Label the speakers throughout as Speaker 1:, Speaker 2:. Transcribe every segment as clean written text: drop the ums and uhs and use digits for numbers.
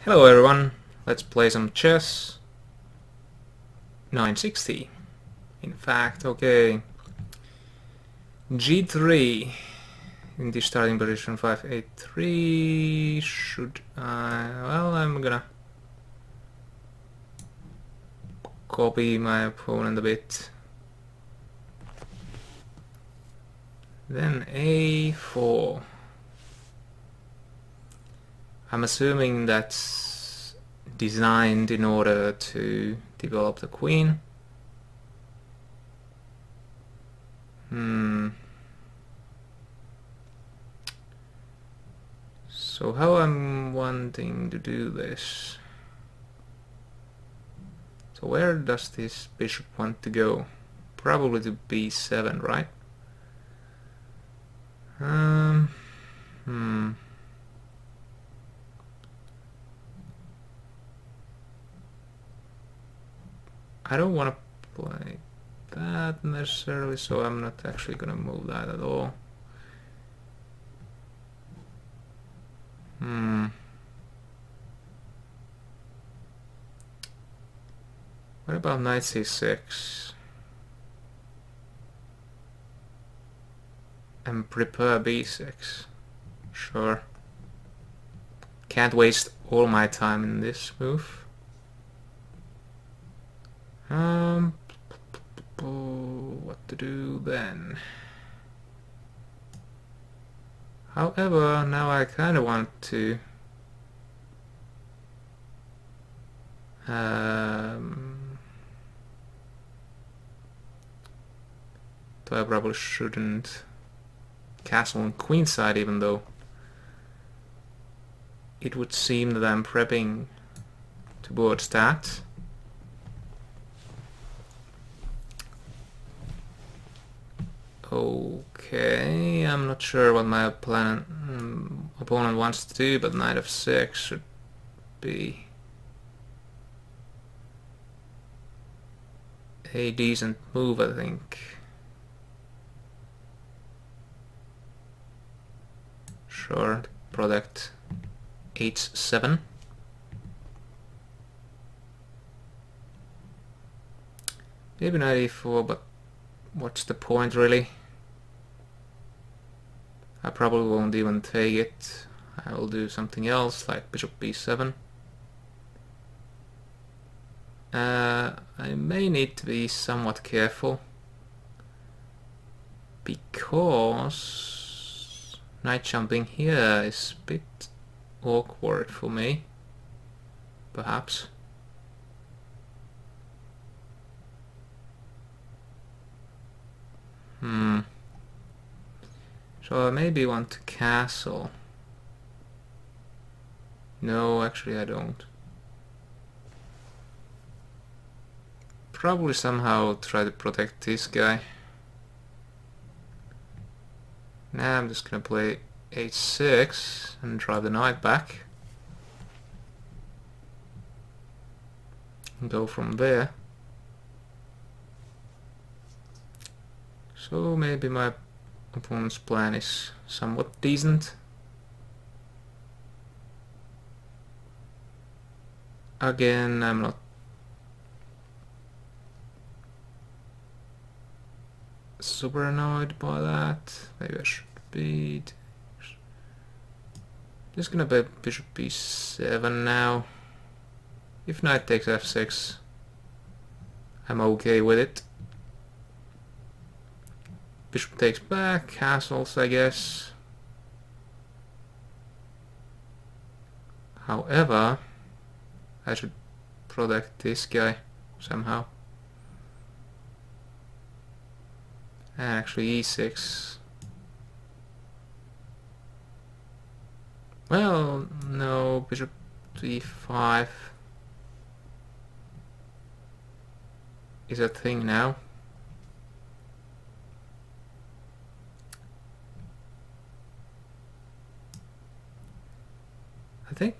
Speaker 1: Hello everyone, let's play some chess 960. In fact, okay. G3 in the starting position 583. Should I... well, I'm gonna copy my opponent a bit. Then A4. I'm assuming that's designed in order to develop the queen. So how I'm wanting to do this? So where does this bishop want to go? Probably to B7, right? I don't want to play that necessarily, so I'm not actually gonna move that at all. What about knight c6? And prepare b6. Sure. Can't waste all my time in this move. What to do then? However, now I kind of want to though I probably shouldn't castle on queen side, even though it would seem that I'm prepping towards that. Okay, I'm not sure what my opponent wants to do, but knight f6 should be a decent move, I think. Sure, protect h7. Maybe knight e4, but what's the point really? I probably won't even take it. I will do something else like bishop b7. I may need to be somewhat careful because knight jumping here is a bit awkward for me, perhaps. So I maybe want to castle. No, actually I don't. Probably somehow try to protect this guy. Now I'm just gonna play h6 and drive the knight back. And go from there. So maybe my opponent's plan is somewhat decent. Again, I'm not super annoyed by that. Maybe I should be just gonna play bishop b7 now. If knight takes f6, I'm okay with it. Bishop takes back, castles, I guess. However, I should protect this guy somehow. And actually e6. Well, no, bishop to e5 is a thing now. I think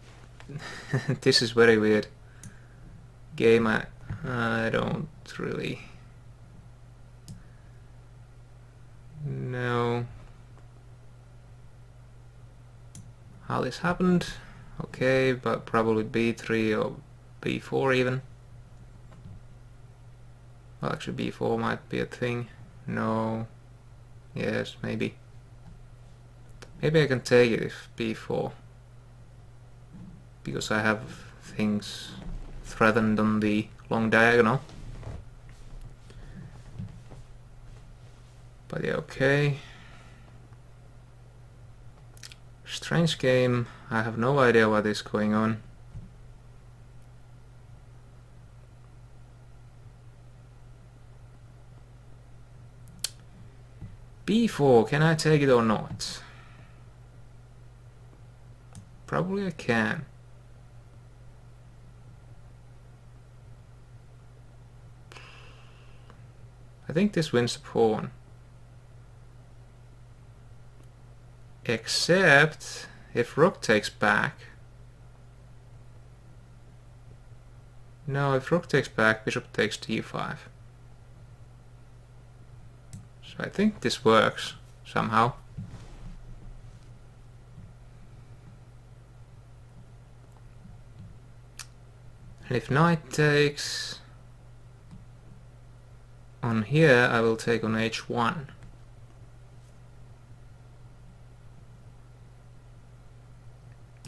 Speaker 1: this is very weird game. I don't really know how this happened. Okay, but probably b3 or b4 even. Well, actually b4 might be a thing. No. Yes, maybe. Maybe I can take it if b4. Because I have things threatened on the long diagonal. But yeah, okay. Strange game. I have no idea what is going on. b4, can I take it or not? Probably I can. I think this wins the pawn. Except if rook takes back. No, if rook takes back, bishop takes d5. So I think this works somehow. And if knight takes on here, I will take on h1.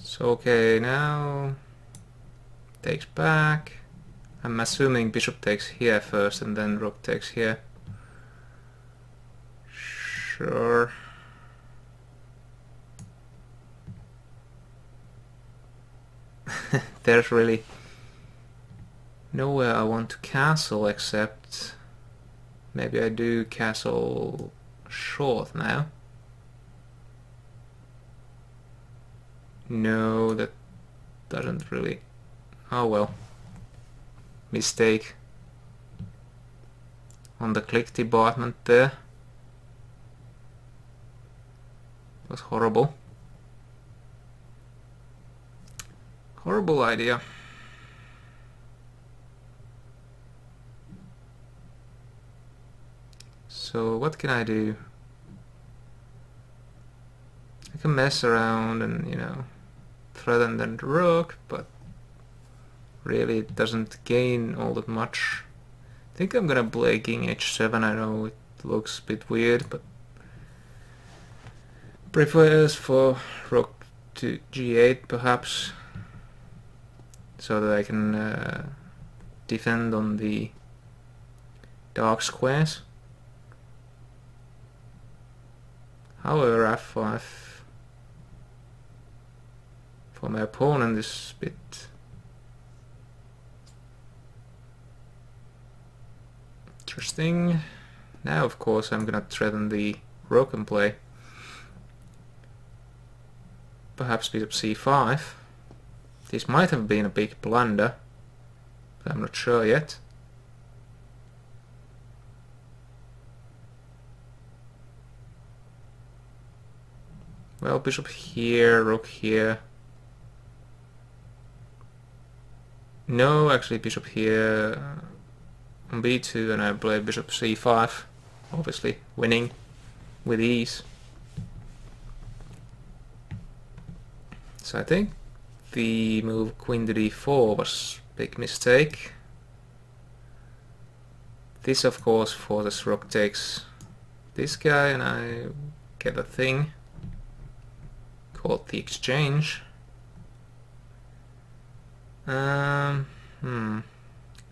Speaker 1: So okay, now takes back. I'm assuming bishop takes here first and then rook takes here. Sure. There's really nowhere I want to castle except maybe I do castle short now. No, that doesn't really... Oh well. Mistake on the click department there. It was horrible. Horrible idea. So what can I do? I can mess around and, you know, threaten the rook, but really it doesn't gain all that much. I think I'm gonna play king h7. I know it looks a bit weird, but prefers for rook to g8 perhaps, so that I can defend on the dark squares. However, f5 for my opponent is a bit interesting. Now of course I'm gonna threaten the rook and play perhaps bishop c5. This might have been a big blunder, but I'm not sure yet. Well, bishop here, rook here. No, actually bishop here on b2, and I play bishop c5, obviously winning with ease. So I think the move queen to d4 was a big mistake. This of course forces rook takes this guy, and I get a thing called the exchange.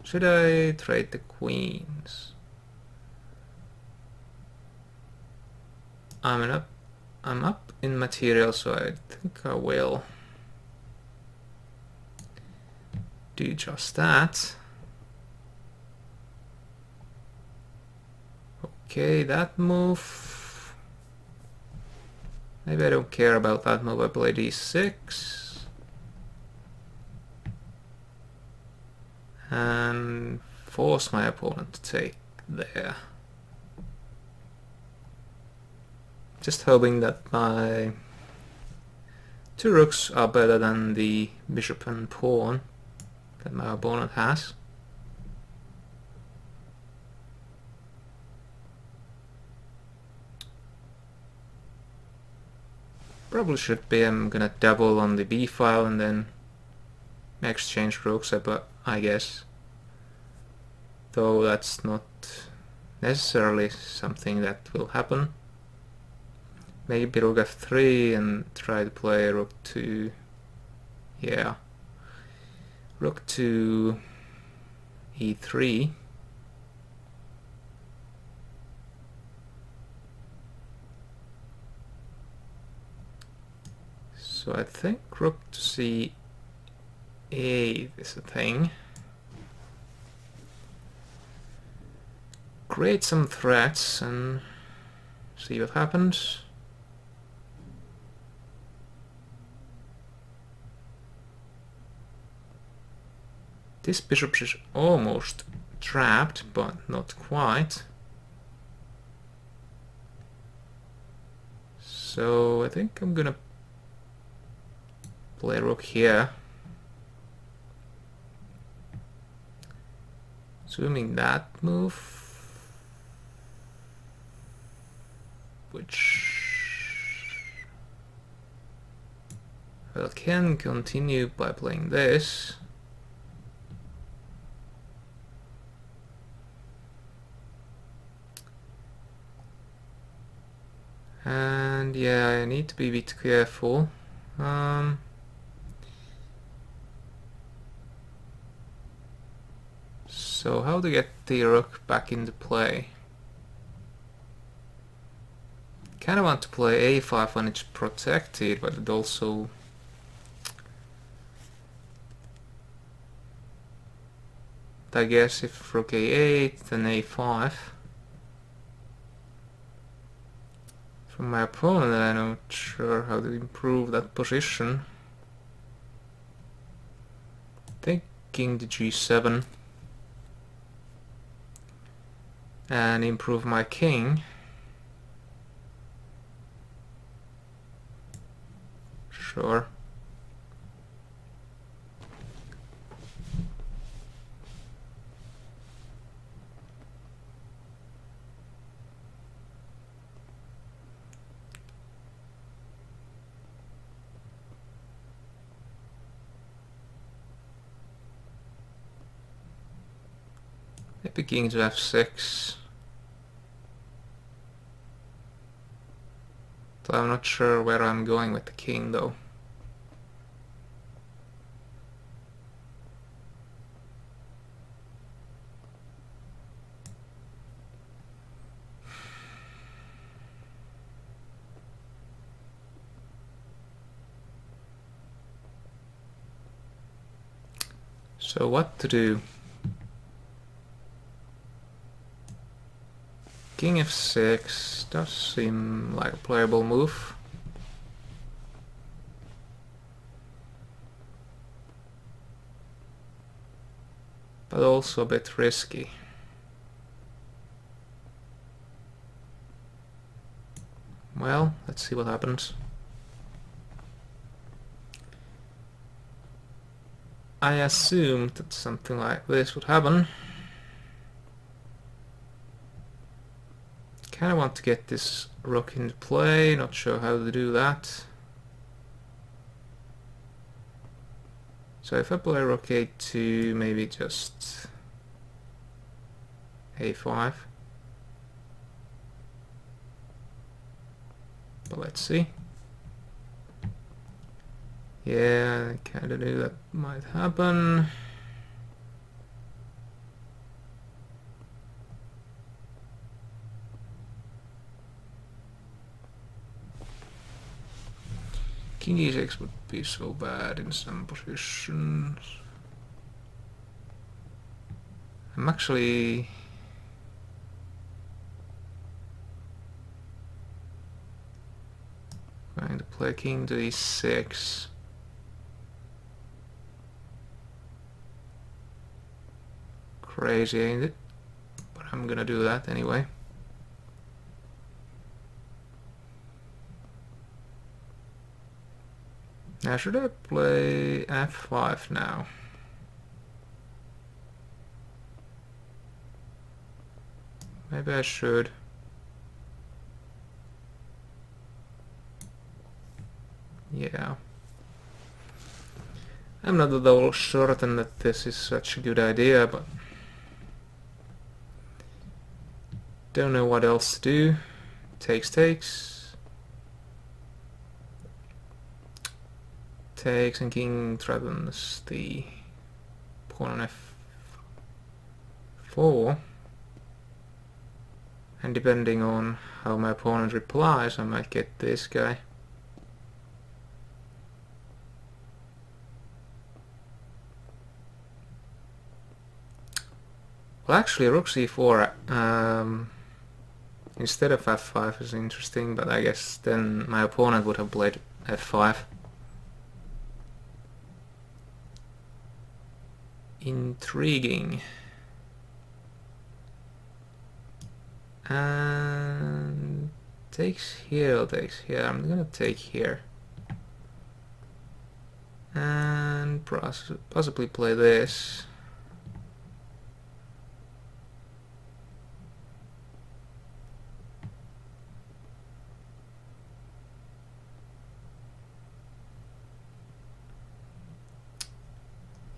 Speaker 1: Should I trade the queens? I'm up in material, so I think I will do just that. Okay, that move. Maybe I don't care about that move. I play d6 and force my opponent to take there. Just hoping that my two rooks are better than the bishop and pawn that my opponent has. Probably should be. I'm gonna double on the b file and then exchange rooks, I guess. Though that's not necessarily something that will happen. Maybe rook f3 and try to play rook to... yeah. Rook to e3. So I think rook to c8 is a thing. Create some threats and see what happens. This bishop is almost trapped, but not quite. So I think I'm gonna play rook here. Assuming that move, which I can continue by playing this. And yeah, I need to be a bit careful. So how to get the rook back into play? Kind of want to play a5 when it's protected, but it also... I guess if rook a8, then a5. From my opponent, I'm not sure how to improve that position. King to g7 and improve my king. Sure. Maybe king to f6. So I'm not sure where I'm going with the king though. So what to do? King f6 does seem like a playable move. But also a bit risky. Well, let's see what happens. I assumed that something like this would happen. Kinda want to get this rook into play, not sure how to do that. So if I play rook a2, maybe just a5. But let's see. Yeah, I kinda knew that might happen. King e6 would be so bad in some positions. I'm actually... going to play king to e6. Crazy, ain't it? But I'm gonna do that anyway. Now should I play f5 now? Maybe I should. Yeah. I'm not at all certain that this is such a good idea, but don't know what else to do. Takes. Takes and king threatens the pawn on f4. And depending on how my opponent replies, I might get this guy. Well, actually, rook c4 instead of f5 is interesting, but I guess then my opponent would have played f5. Intriguing. And takes here. I'm gonna take here. And possibly play this.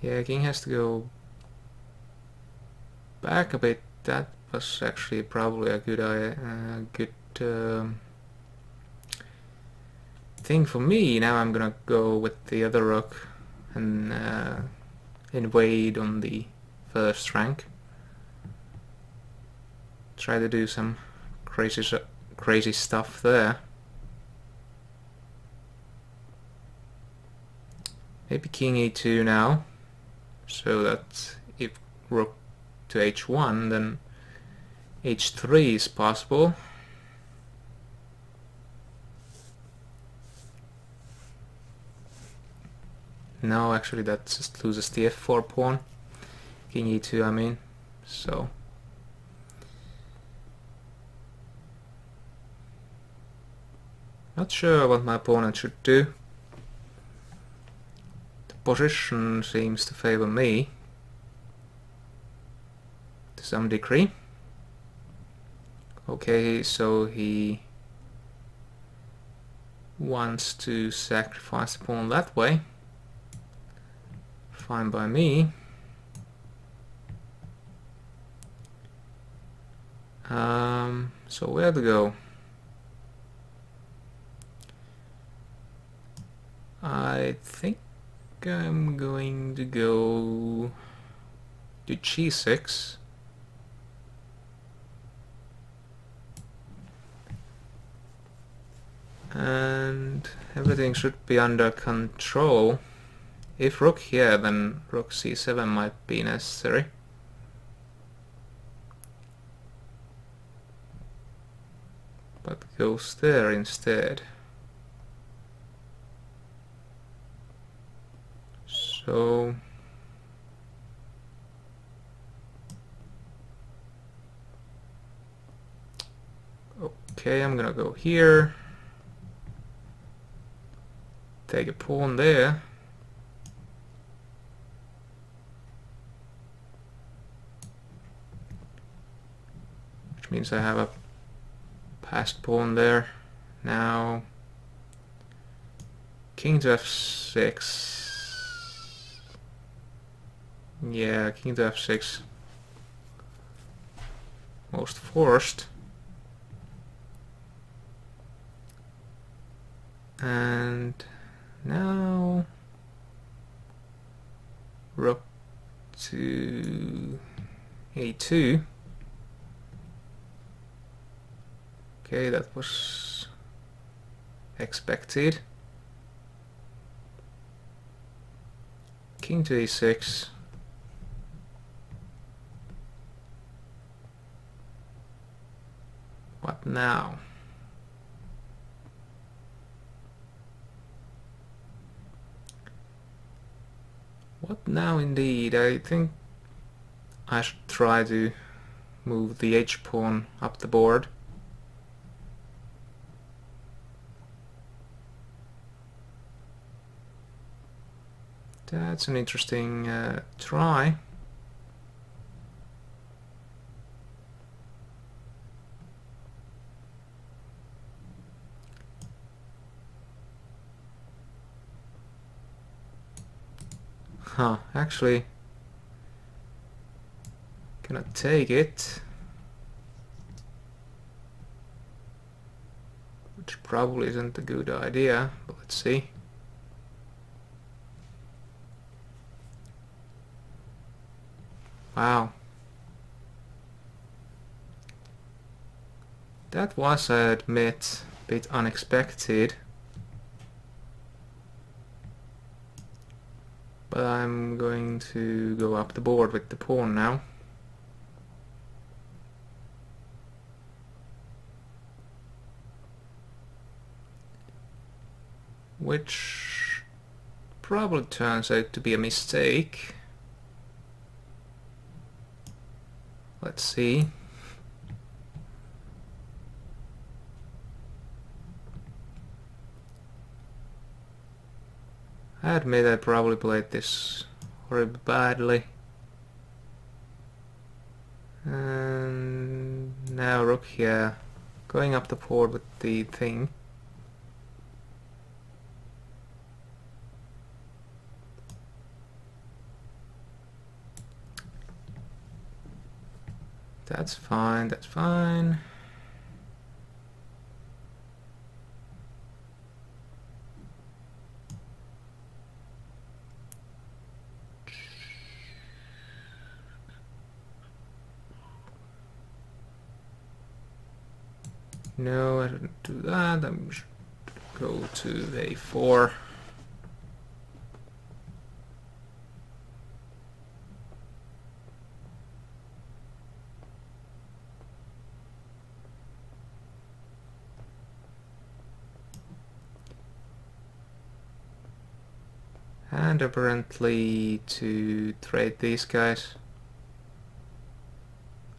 Speaker 1: Yeah, king has to go back a bit. That was actually probably a good thing for me. Now I'm gonna go with the other rook and invade on the first rank. Try to do some crazy stuff there. Maybe king e2 now, so that if rook to h1, then h3 is possible. No, actually that just loses the f4 pawn. King e2, I mean. So not sure what my opponent should do. The position seems to favor me to some degree. Okay, so he wants to sacrifice the pawn that way. Fine by me. So where to go? I think I'm going to go to g6. And everything should be under control. If rook here, then rook c7 might be necessary. But goes there instead. So okay, I'm gonna go here. Take a pawn there. Which means I have a passed pawn there. Now king to f6. Yeah, king to f6. Most forced. And now rook to a2. Okay, that was expected. King to a6. What now? What now indeed? I think I should try to move the h-pawn up the board. That's an interesting try. Huh, actually cannot take it. Which probably isn't a good idea, but let's see. Wow. That was, I admit, a bit unexpected. But I'm going to go up the board with the pawn now. Which probably turns out to be a mistake. Let's see. I admit I probably played this horribly badly. And now rook here, going up the board with the thing. That's fine, that's fine. No, I didn't do that. I should go to a4. And apparently to trade these guys.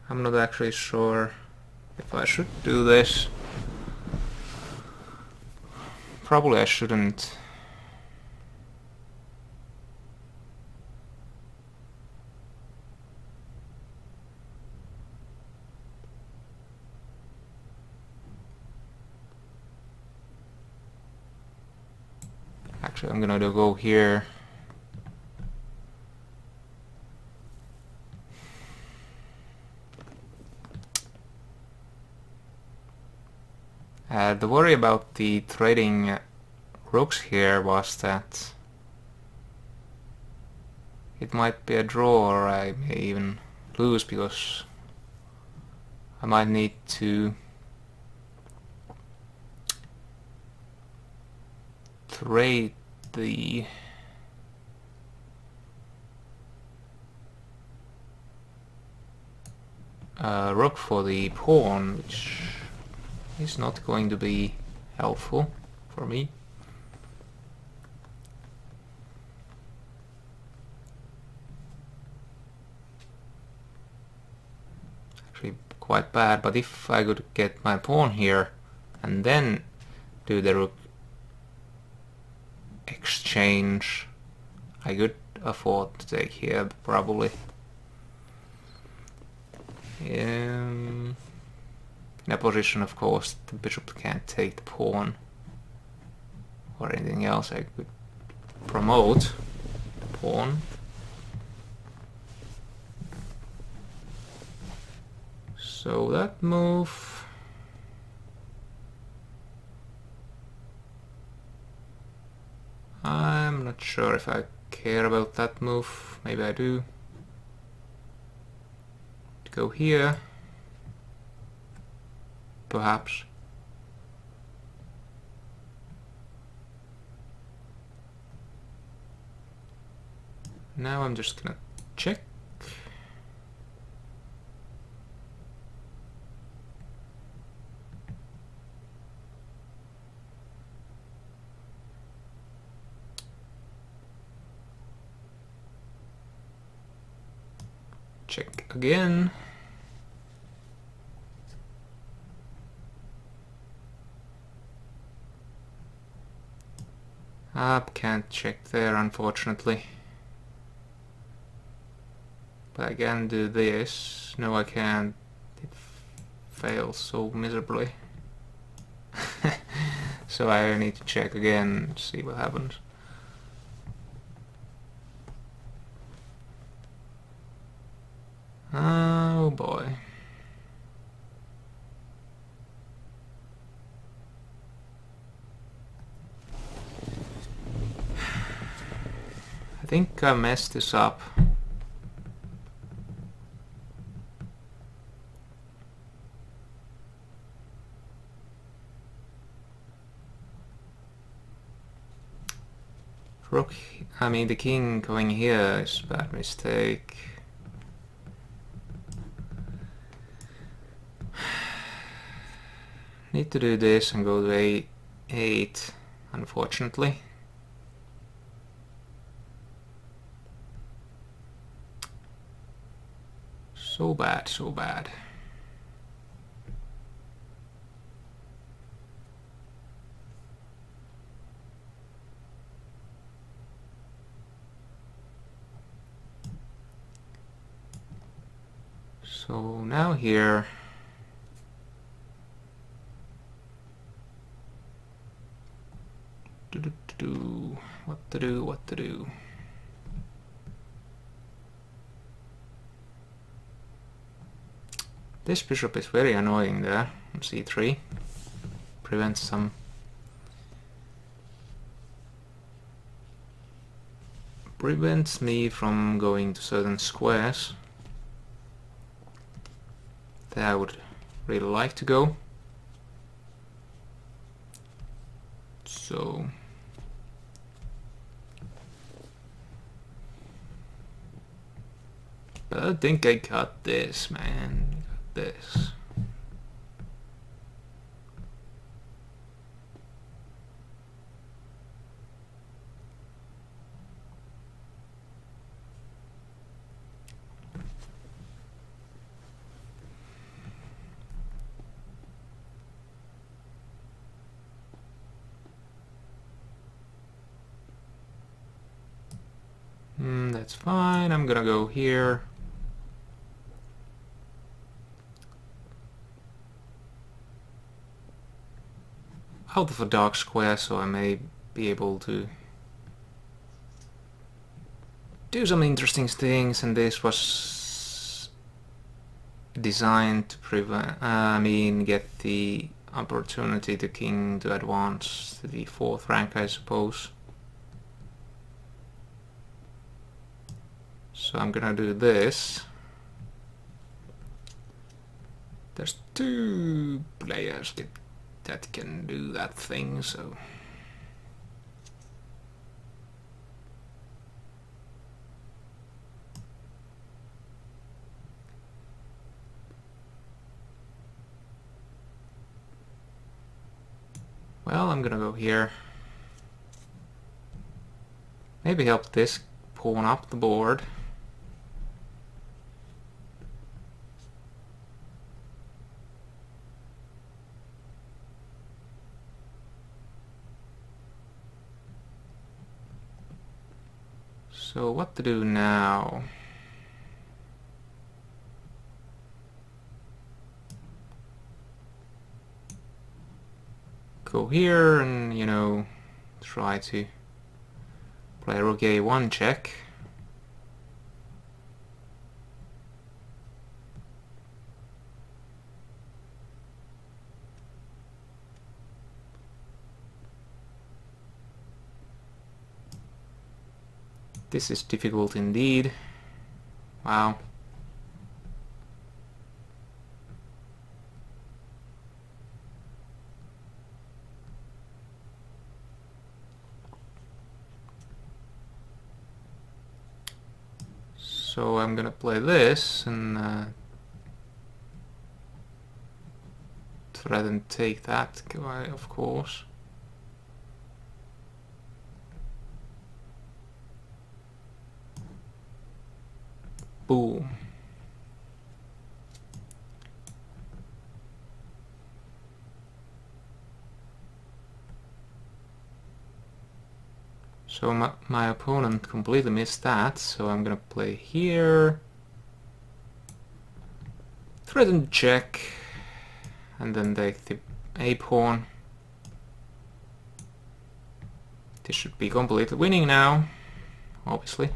Speaker 1: I'm not actually sure if I should do this. Probably I shouldn't. Actually, I'm gonna go here. The worry about the trading rooks here was that it might be a draw, or I may even lose because I might need to trade the rook for the pawn, which is not going to be helpful for me. Actually quite bad, but if I could get my pawn here and then do the rook exchange, I could afford to take here probably. In a position, of course, the bishop can't take the pawn or anything else. I could promote the pawn. So that move, I'm not sure if I care about that move. Maybe I do. Go here. Perhaps. Now I'm just gonna check. Check again. Can't check there, unfortunately. But I can do this. No, I can't. It fails so miserably. So I need to check again to see what happens. boy. I think I messed this up. Rook, I mean the king going here is a bad mistake. Need to do this and go to A8, unfortunately. So bad, so bad. So now here, what to do. This bishop is very annoying there on c3. Prevents me from going to certain squares that I would really like to go. So but I think I got this, man. This. That's fine. I'm gonna go here. Out of a dark square, so I may be able to do some interesting things, and this was designed to prevent, get the opportunity to king to advance to the 4th rank, I suppose. So I'm gonna do this. There's 2 players that can do that thing, so well, I'm gonna go here. Maybe help this pawn up the board. So what to do now? Go here and, you know, try to play rook a1 check. This is difficult indeed. Wow. So I'm gonna play this and try and take that guy, of course. Boom. So my opponent completely missed that, so I'm gonna play here. Threaten check, and then take the a-pawn. This should be completely winning now, obviously.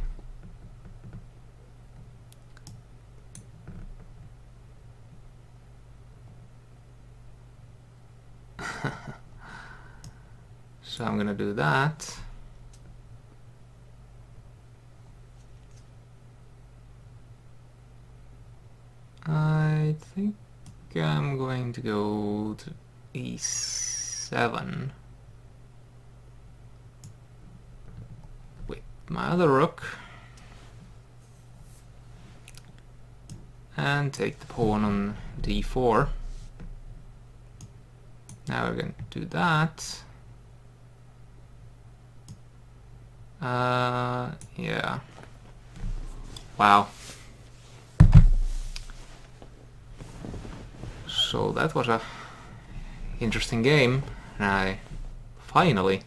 Speaker 1: So I'm gonna do that. I think I'm going to go to e7 with my other rook and take the pawn on d4. Now we're going to do that. Yeah. Wow. So that was a interesting game, and I finally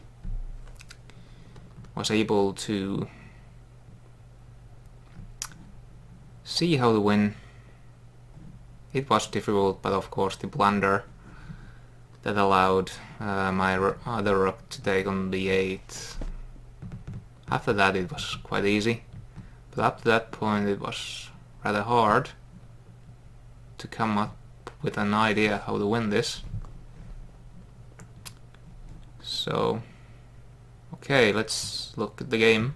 Speaker 1: was able to see how to win. It was difficult, but of course the blunder that allowed my other rook to take on d8. After that it was quite easy, but up to that point it was rather hard to come up with an idea how to win this. So, okay, let's look at the game.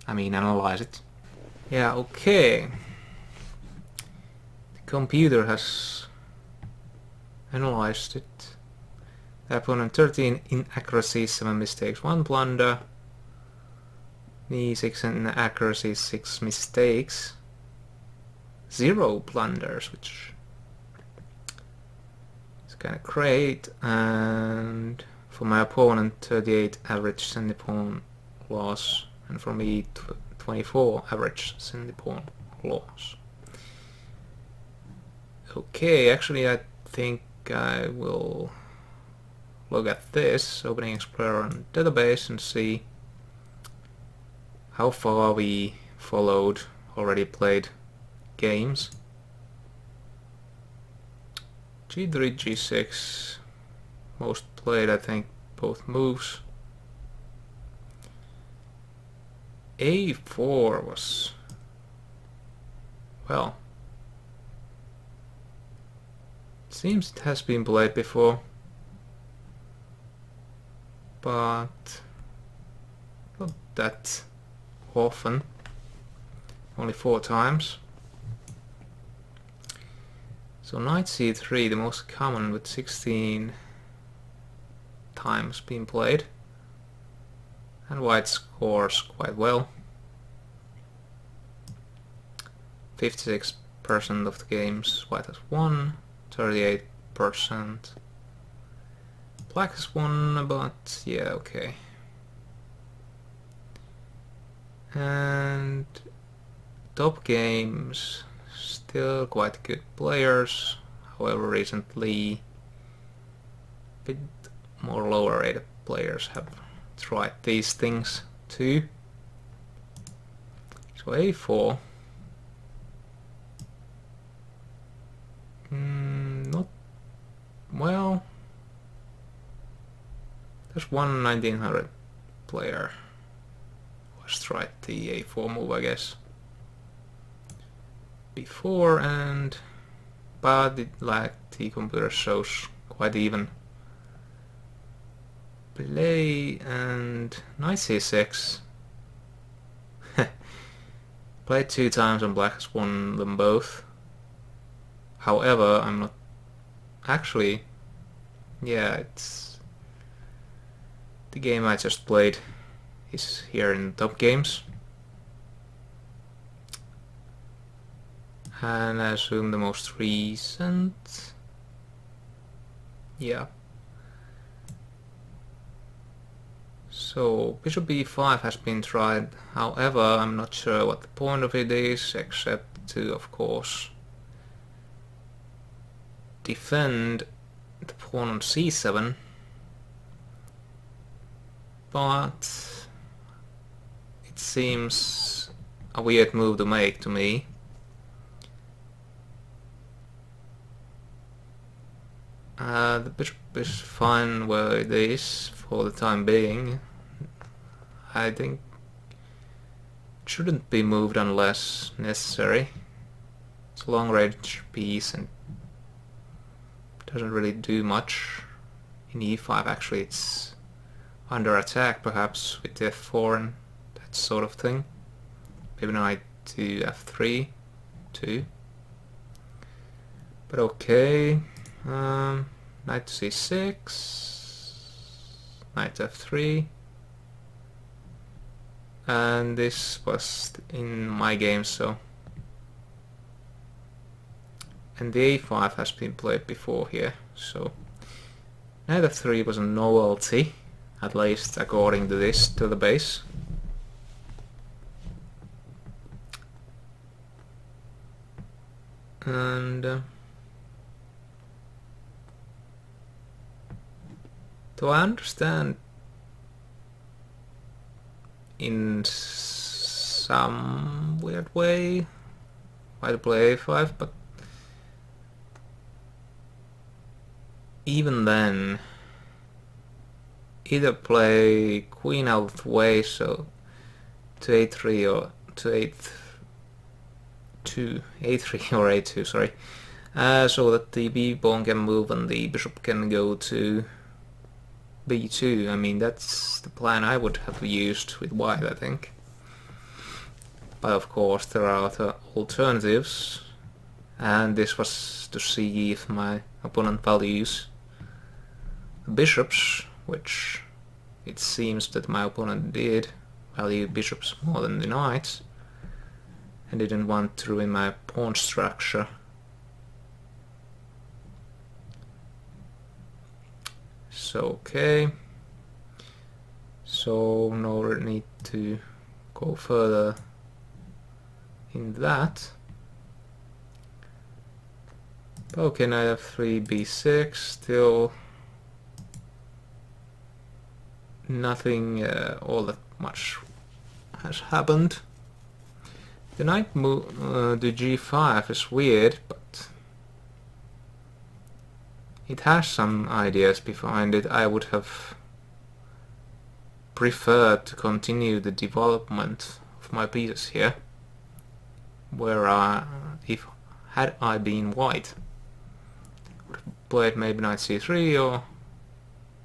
Speaker 1: I mean, analyze it. Yeah, okay. The computer has analyzed it. The opponent 13 inaccuracies, 7 mistakes, 1 blunder. Me 6 inaccuracies, 6 mistakes. 0 blunders, which is kind of great. And for my opponent 38 average Sandy pawn loss, and for me 24 average Sandy pawn loss. Okay, actually I think I will look at this, opening Explorer and database, and see how far we followed already played games. G3, G6, most played, I think, both moves. A4 was, well, it seems it has been played before, but not that often, only 4 times. So knight c3, the most common, with 16 times being played, and white scores quite well. 56% of the games white has won, 38% black has won, but yeah, okay. And top games, still quite good players, however recently a bit more lower rated players have tried these things too. So a4, not well. There's one 1900 player who has tried the a4 move, I guess, before, and but it, like the computer shows, quite even play. And knight c6 played 2 times and black has won them both. However, I'm not actually, yeah, it's the game I just played is here in top games, and I assume the most recent, yeah. So bishop b5 has been tried, however I'm not sure what the point of it is, except to, of course, defend the pawn on c7, but it seems a weird move to make to me. The bishop is fine where it is for the time being. I think it shouldn't be moved unless necessary. It's a long range piece and doesn't really do much. In e5 actually it's under attack, perhaps with f4 and that sort of thing. Maybe knight to f3 too. But okay, knight to c6, knight to f3, and this was in my game, so. And the a5 has been played before here, so knight f3 was a novelty, at least according to this, to the base. And do I understand in some weird way why to play a5, but even then, either play queen out of the way, so to a3 or to a3 or a2, sorry, so that the b-pawn can move and the bishop can go to b2. I mean, that's the plan I would have used with white, I think. But of course there are other alternatives, and this was to see if my opponent values bishops, which it seems that my opponent did value bishops more than the knights, and didn't want to ruin my pawn structure. So okay, so no need to go further in that. Okay, knight f3, b6, still nothing all that much has happened. The knight move to g5 is weird, but it has some ideas behind it. I would have preferred to continue the development of my pieces here, where if had I been white, I would have played maybe knight c3 or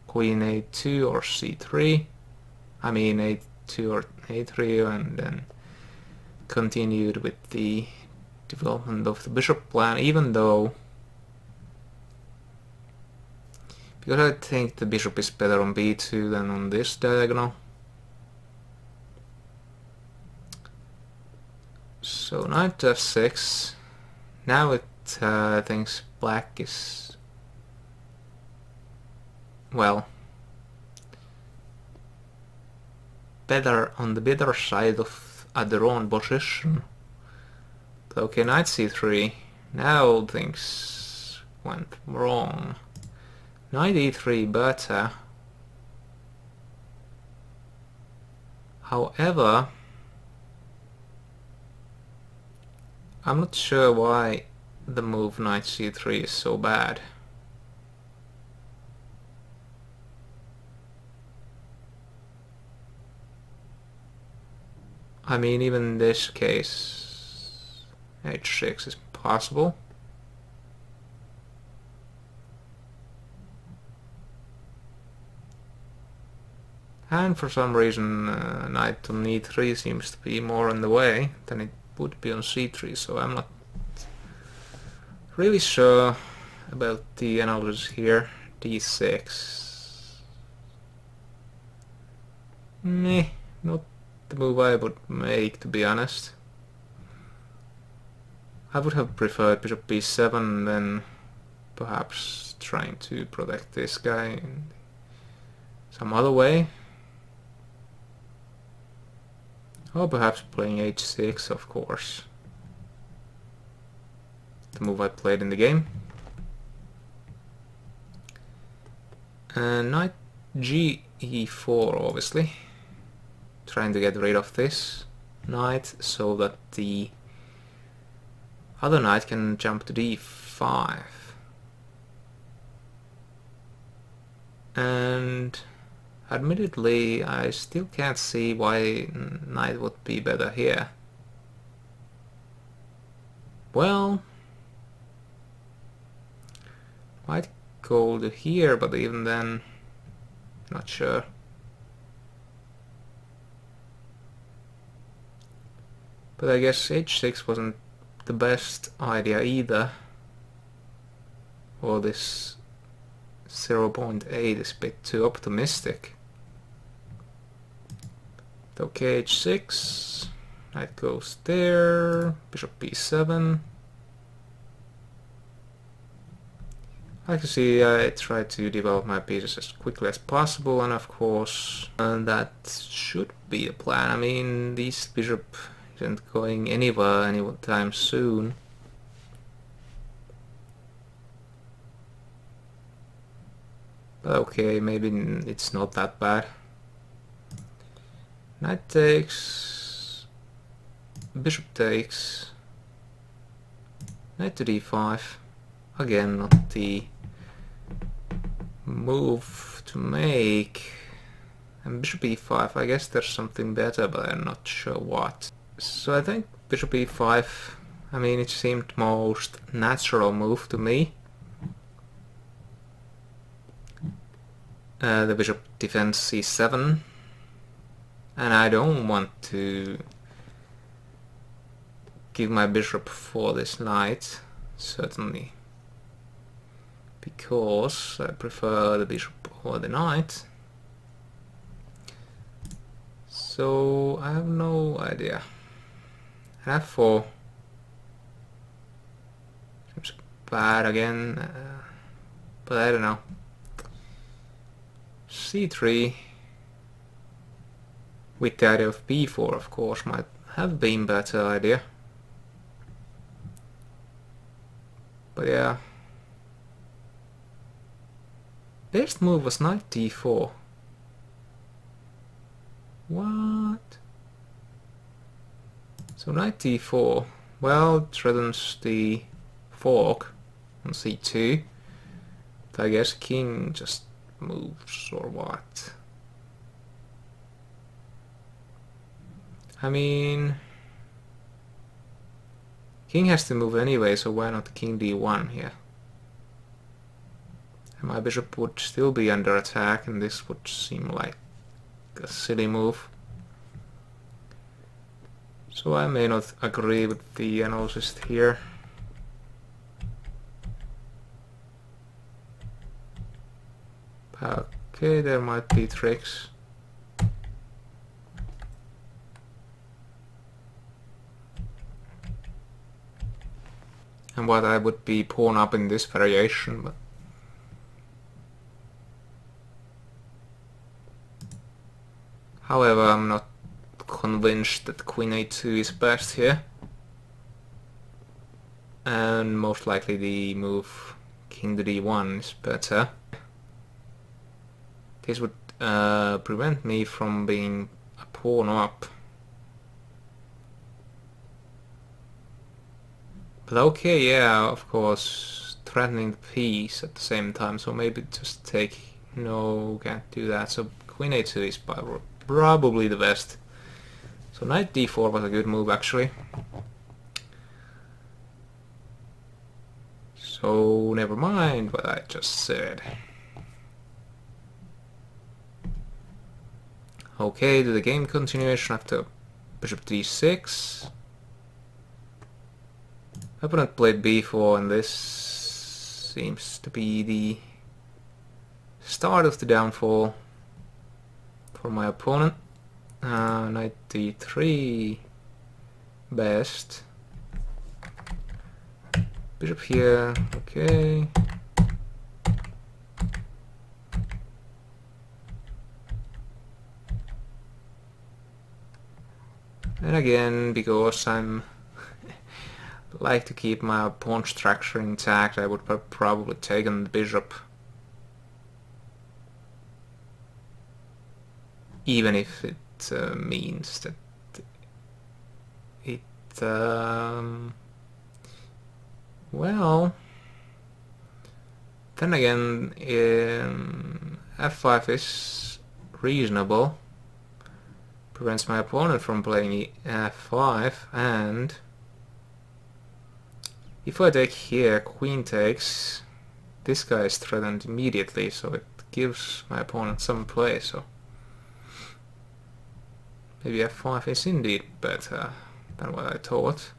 Speaker 1: queen a2 or c3. I mean a2 or a3, and then continued with the development of the bishop plan, even though, because I think the bishop is better on b2 than on this diagonal. So knight to f6. Now it thinks black is, well, better on the better side of at their own position. But okay, knight c3. Now things went wrong. Knight e3 better. However, I'm not sure why the move knight c3 is so bad. I mean, even in this case, h6 is possible. And for some reason, knight on e3 seems to be more on the way than it would be on c3, so I'm not really sure about the analysis here. d6. Meh, not the move I would make, to be honest. I would have preferred bishop b7, then perhaps trying to protect this guy in some other way. Or perhaps playing h6, of course. The move I played in the game. And knight e4, obviously. Trying to get rid of this knight so that the other knight can jump to d5. And admittedly, I still can't see why knight would be better here. Well, Might go to here, but even then, not sure. But I guess h6 wasn't the best idea either. Or this 0.8 is a bit too optimistic. Okay, h6, knight goes there, bishop b7. Like you see, I try to develop my pieces as quickly as possible, and of course that should be the plan. I mean, this bishop isn't going anywhere anytime soon. But okay, maybe it's not that bad. Knight takes, bishop takes, knight to d5. Again, not the move to make. And bishop e5, I guess there's something better, but I'm not sure what. So I think bishop e5, I mean, it seemed most natural move to me. The bishop defends c7, and I don't want to give my bishop for this knight, certainly, because I prefer the bishop over the knight. So I have no idea. f4 seems bad again, but I don't know. c3 with the idea of b4, of course, might have been better idea. But yeah, best move was knight d4. What? So knight d4, well, it threatens the fork on c2. But I guess king just moves, or what? I mean, king has to move anyway, so why not king d1 here? And my bishop would still be under attack, and this would seem like a silly move. So I may not agree with the analyst here. Okay, there might be tricks. And what I would be pawn up in this variation, but however, I'm not convinced that queen a2 is best here, and most likely the move king to d1 is better. This would prevent me from being a pawn up. But okay, yeah, of course, threatening the piece at the same time, so maybe just take... No, can't do that, so queen a2 is probably the best. So knight d4 was a good move, actually. So never mind what I just said. Okay, to the game continuation after bishop d6. Opponent played b4, and this seems to be the start of the downfall for my opponent. Knight d3 best. Bishop here, okay. And again, because I'm like to keep my pawn structure intact, I would probably take on the bishop, even if it means that it well, then again, f5 is reasonable, prevents my opponent from playing f5, and if I take here, queen takes, this guy is threatened immediately, so it gives my opponent some play, so maybe f5 is indeed better than what I thought.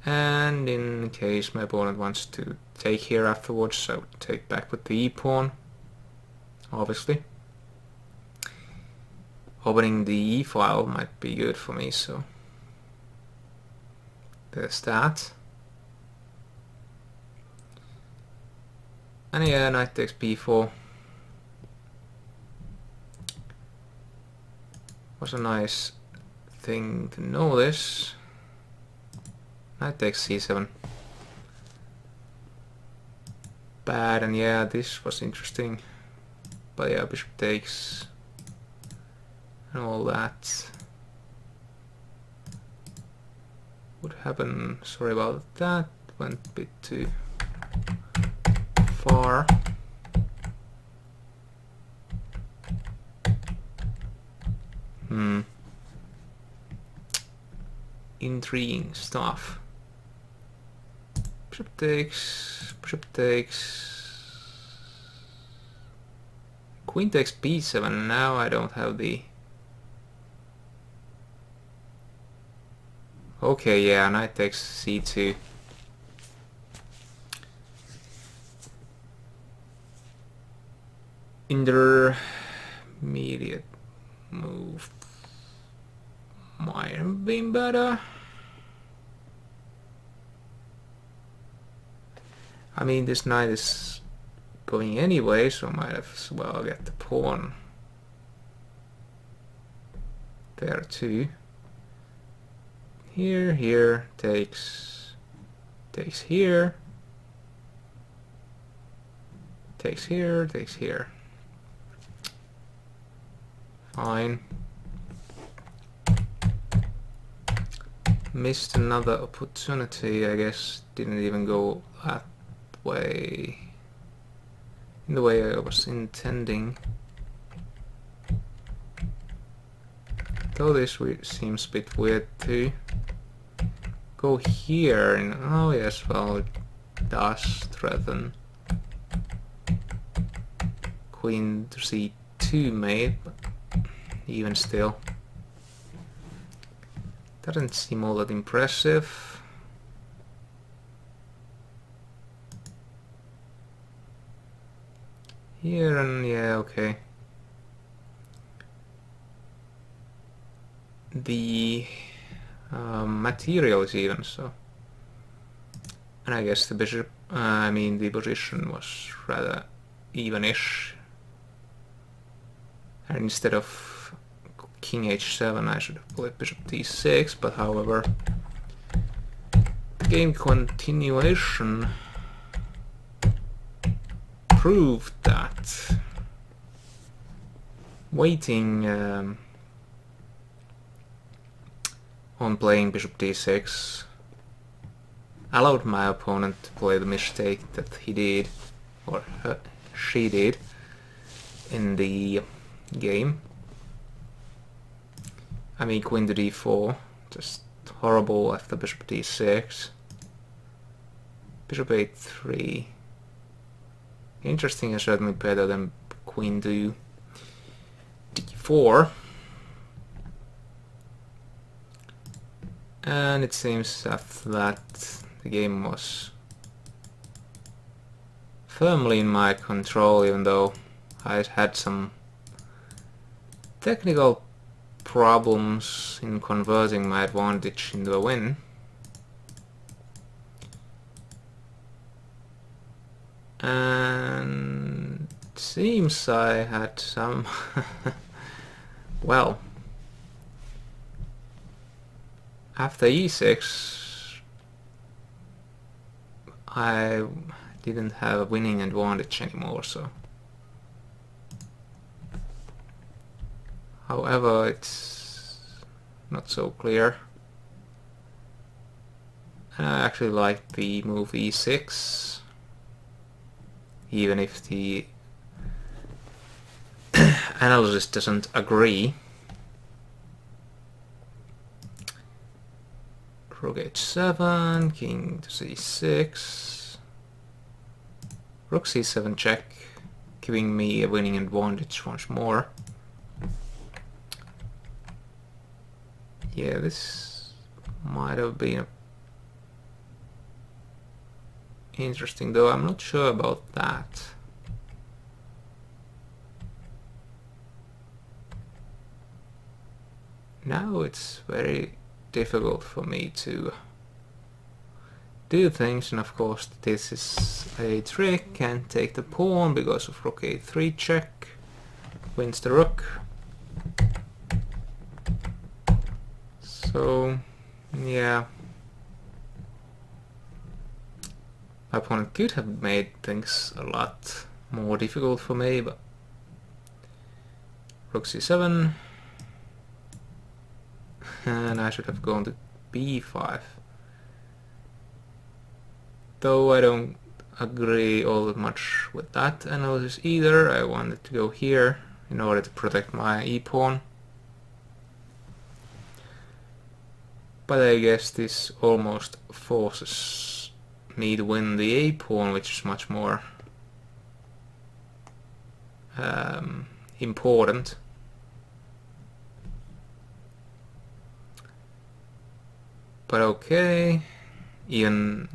Speaker 1: And in case my opponent wants to take here afterwards, I would take back with the e-pawn, obviously. Opening the e-file might be good for me, so there's that. And yeah, knight takes b4 was a nice thing to notice. Knight takes c7. Bad, and yeah, this was interesting. But yeah, bishop takes and all that would happen. Sorry about that, went a bit too far. Intriguing stuff. Bishop takes, bishop takes, queen takes b7. Now I don't have the... Okay, yeah, knight takes c2. Intermediate move might have been better. I mean, this knight is going anyway, so I might as well get the pawn there too. Here, takes here, takes here, takes here. Fine. Missed another opportunity, I guess. Didn't even go that way, in the way I was intending. Though this seems a bit weird to go here, and oh yes, well, it does threaten queen to c2 mate, but even still doesn't seem all that impressive. Here, and yeah, okay. The material is even, so, and I guess the bishop, I mean the position was rather evenish, and instead of king h7 I should have played bishop d6, but however, game continuation proved that waiting on playing bishop d6 allowed my opponent to play the mistake that he did, or she did, in the game. I mean, queen to d4, just horrible after bishop d6. Bishop a3. Interesting and certainly better than queen to d4. And it seems after that the game was firmly in my control, even though I had some technical problems in converting my advantage into a win. And it seems I had some well, after e6 I didn't have a winning advantage anymore, so however it's not so clear. And I actually like the move e6, even if the analysis doesn't agree. Rook h7, king to c6. Rook c7 check, giving me a winning advantage once more. Yeah, this might have been interesting, though I'm not sure about that. Now it's very difficult for me to do things, and of course this is a trick. Can't take the pawn because of rook a3 check. Wins the rook. So yeah, my opponent could have made things a lot more difficult for me, but rook c7, and I should have gone to b5. Though I don't agree all that much with that analysis either. I wanted to go here in order to protect my e-pawn. But I guess this almost forces me to win the a-pawn, which is much more important. But okay, even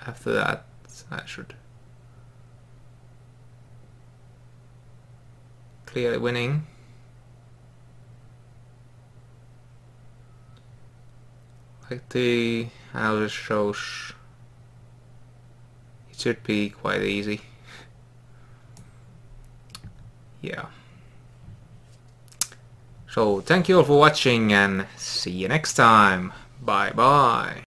Speaker 1: after that I should clearly winning. Like the analysis shows, it should be quite easy. Yeah. So thank you all for watching and see you next time. Bye bye.